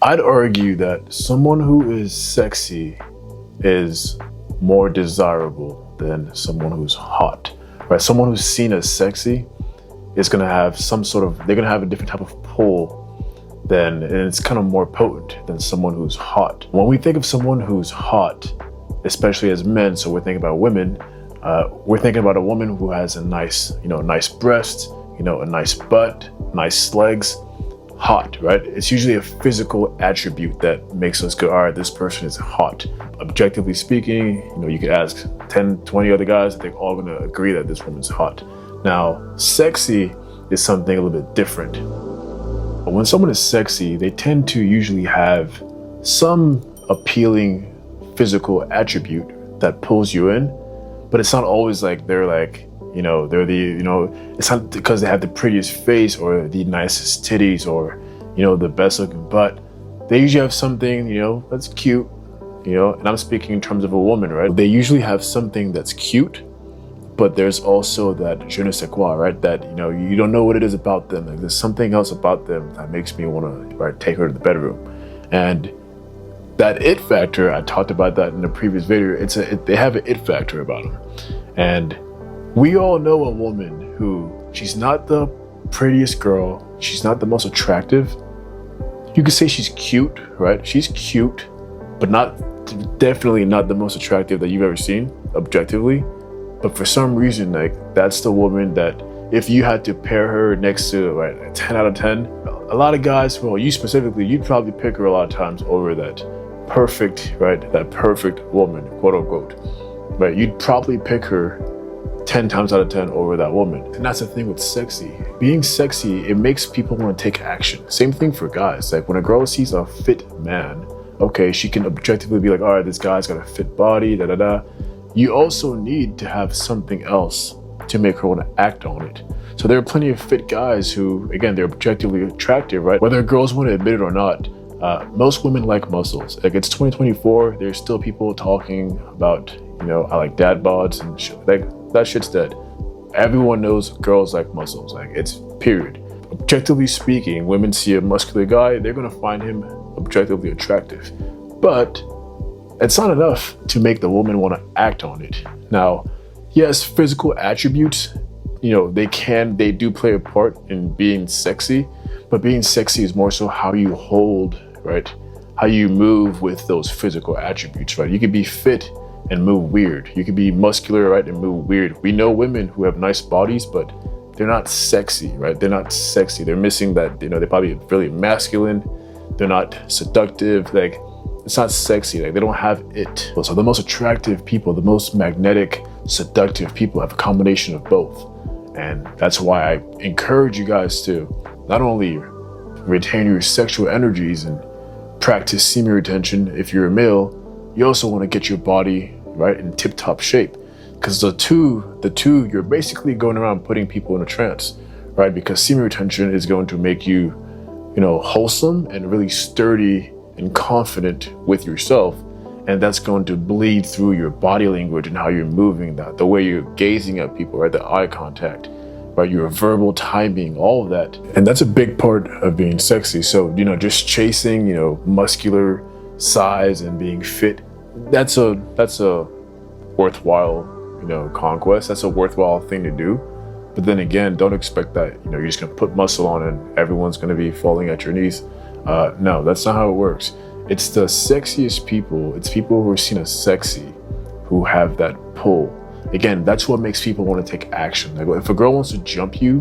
I'd argue that someone who is sexy is more desirable than someone who's hot, right? Someone who's seen as sexy is gonna have they're gonna have a different type of pull and it's kind of more potent than someone who's hot. When we think of someone who's hot, especially as men, so we're thinking about women, we're thinking about a woman who has a nice, nice breast, a nice butt, nice legs, hot, right? It's usually a physical attribute that makes us go, all right, this person is hot. Objectively speaking, you could ask 10, 20 other guys, they're all gonna agree that this woman's hot. Now, sexy is something a little bit different. But when someone is sexy, they tend to usually have some appealing physical attribute that pulls you in, but it's not always like they're it's not because they have the prettiest face or the nicest titties or, the best looking butt. They usually have something, that's cute, and I'm speaking in terms of a woman, right? They usually have something that's cute, but there's also that je ne sais quoi, right? That, you don't know what it is about them. Like there's something else about them that makes me want to take her to the bedroom. And that it factor, I talked about that in the previous video, they have an it factor about them. And we all know a woman who, she's not the prettiest girl, she's not the most attractive. You could say she's cute, right? She's cute, but definitely not the most attractive that you've ever seen, objectively. But for some reason, that's the woman that if you had to pair her next to a 10 out of 10, a lot of guys, well, you specifically, you'd probably pick her a lot of times over that perfect, right? That perfect woman, quote unquote, right? You'd probably pick her 10 times out of 10 over that woman. And that's the thing with sexy. Being sexy, it makes people want to take action. Same thing for guys. Like when a girl sees a fit man, okay, she can objectively be like, all right, this guy's got a fit body, da da da. You also need to have something else to make her want to act on it. So there are plenty of fit guys who, again, they're objectively attractive, right? Whether girls want to admit it or not, most women like muscles. Like it's 2024, there's still people talking about, I like dad bods and shit. Like that shit's dead. Everyone knows girls like muscles, like it's period. Objectively speaking, women see a muscular guy, they're gonna find him objectively attractive. But it's not enough to make the woman want to act on it. Now, yes, physical attributes, they do play a part in being sexy, but being sexy is more so how you hold, right? How you move with those physical attributes, right? You could be fit and move weird. You could be muscular, right, and move weird. We know women who have nice bodies, but they're not sexy, right? They're not sexy. They're missing that, they're probably really masculine. They're not seductive. Like, it's not sexy, like they don't have it. So the most attractive people, the most magnetic, seductive people have a combination of both. And that's why I encourage you guys to not only retain your sexual energies and practice semen retention if you're a male, you also want to get your body right in tip-top shape. Because the two, you're basically going around putting people in a trance, right? Because semen retention is going to make you, wholesome and really sturdy and confident with yourself, and that's going to bleed through your body language and how you're moving, the way you're gazing at people, right? The eye contact, right? Your verbal timing, all of that, and that's a big part of being sexy. So just chasing muscular size and being fit, that's a worthwhile conquest. That's a worthwhile thing to do. But then again, don't expect that you're just gonna put muscle on and everyone's gonna be falling at your knees. No, that's not how it works. It's the sexiest people, it's people who are seen as sexy who have that pull. Again, that's what makes people want to take action. Like if a girl wants to jump you,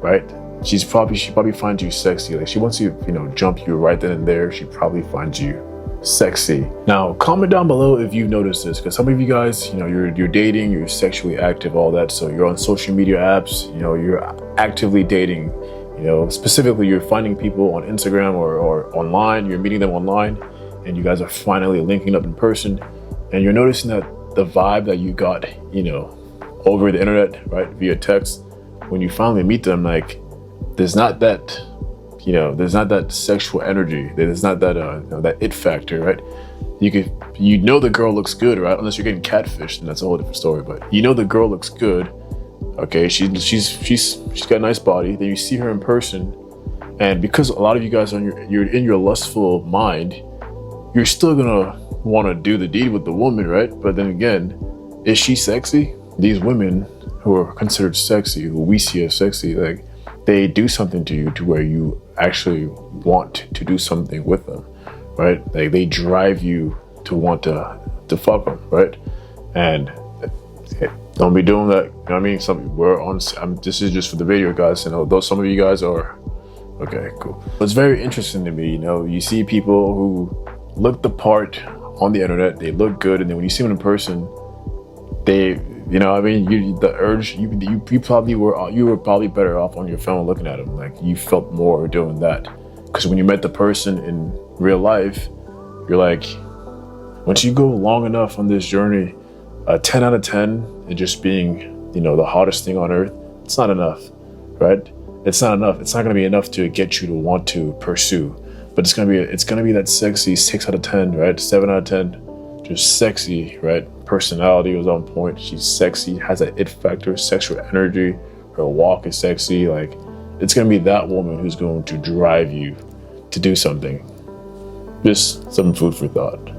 right? She probably finds you sexy. Like she wants to, jump you right then and there. She probably finds you sexy. Now, comment down below if you've noticed this, because some of you guys, you're dating, you're sexually active, all that. So you're on social media apps, you're actively dating. Specifically, you're finding people on Instagram or online, you're meeting them online, and you guys are finally linking up in person, and you're noticing that the vibe that you got, over the internet, right, via text, when you finally meet them, like, there's not that sexual energy, there's not that, that it factor, right? The girl looks good, right? Unless you're getting catfished, and that's a whole different story, but the girl looks good. Okay, she's got a nice body. Then you see her in person, And because a lot of you guys you're in your lustful mind, you're still gonna want to do the deed with the woman, right? But then again, is she sexy? These women who are considered sexy, who we see as sexy, like they do something to you to where you actually want to do something with them, right? Like they drive you to want to fuck them, right? And don't be doing that. You know what I mean? This is just for the video, guys. You know, though some of you guys are okay, cool. It's very interesting to me. You know, you see people who look the part on the internet, they look good, and then when you see them in person, they, you know, I mean, you probably were probably better off on your phone looking at them. Like you felt more doing that, because when you met the person in real life, you're like, once you go long enough on this journey, 10 out of 10 and just being, you know, the hottest thing on earth, it's not enough, right? It's not enough. It's not going to be enough to get you to want to pursue, but it's going to be that sexy 6 out of 10, right? 7 out of 10, just sexy, right? Personality was on point. She's sexy, has an it factor, sexual energy. Her walk is sexy. Like it's going to be that woman who's going to drive you to do something. Just some food for thought.